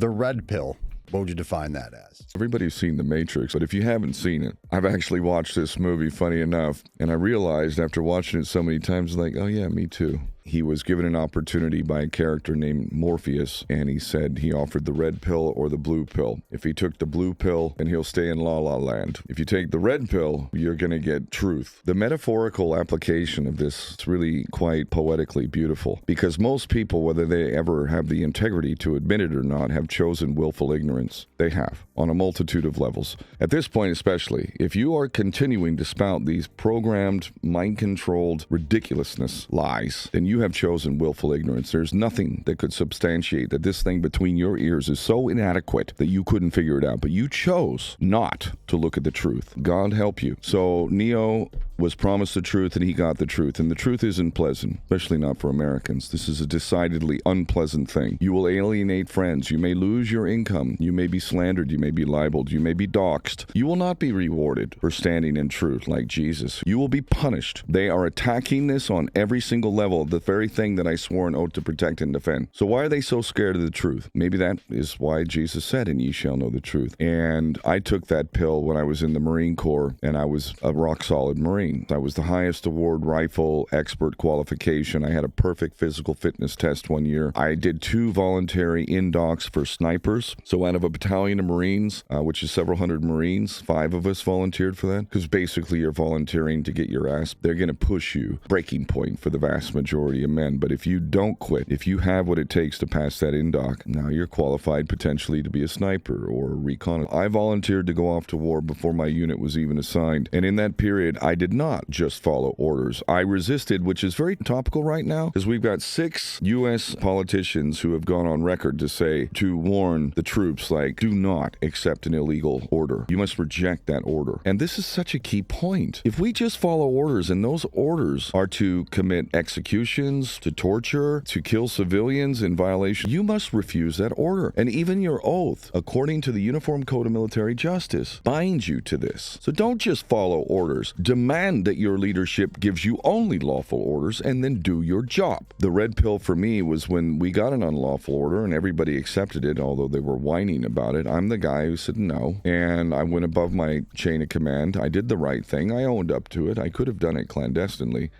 The red pill. What would you define that as? Everybody's seen The Matrix, but if you haven't seen it, I've actually watched this movie, funny enough, and I realized after watching it so many times, like, oh yeah, me too. He was given an opportunity by a character named Morpheus, and he said he offered the red pill or the blue pill. If he took the blue pill, then he'll stay in La La Land. If you take the red pill, you're going to get truth. The metaphorical application of this is really quite poetically beautiful, because most people, whether they ever have the integrity to admit it or not, have chosen willful ignorance. They have, on a multitude of levels. At this point especially, if you are continuing to spout these programmed, mind-controlled ridiculousness lies, then you have chosen willful ignorance. There's nothing that could substantiate that this thing between your ears is so inadequate that you couldn't figure it out. But you chose not to look at the truth. God help you. So Neo was promised the truth, and he got the truth. And the truth isn't pleasant, especially not for Americans. This is a decidedly unpleasant thing. You will alienate friends. You may lose your income. You may be slandered. You may be libeled. You may be doxxed. You will not be rewarded for standing in truth like Jesus. You will be punished. They are attacking this on every single level, the very thing that I swore an oath to protect and defend. So why are they so scared of the truth? Maybe that is why Jesus said, and ye shall know the truth. And I took that pill when I was in the Marine Corps, and I was a rock-solid Marine. I was the highest award rifle expert qualification. I had a perfect physical fitness test one year. I did 2 voluntary indocs for snipers. So out of a battalion of Marines, which is several hundred Marines, 5 of us volunteered for that, because basically you're volunteering to get your ass. They're going to push you. Breaking point for the vast majority of men. But if you don't quit, if you have what it takes to pass that indoc, now you're qualified potentially to be a sniper or a recon. I volunteered to go off to war before my unit was even assigned. And in that period, I did not just follow orders. I resisted, which is very topical right now, because we've got 6 U.S. politicians who have gone on record to warn the troops, like, do not accept an illegal order. You must reject that order. And this is such a key point. If we just follow orders, and those orders are to commit executions, to torture, to kill civilians in violation, you must refuse that order. And even your oath, according to the Uniform Code of Military Justice, binds you to this. So don't just follow orders. Demand that your leadership gives you only lawful orders, and then do your job. The red pill for me was when we got an unlawful order and everybody accepted it, although they were whining about it. I'm the guy who said no, and I went above my chain of command. I did the right thing. I owned up to it. I could have done it clandestinely.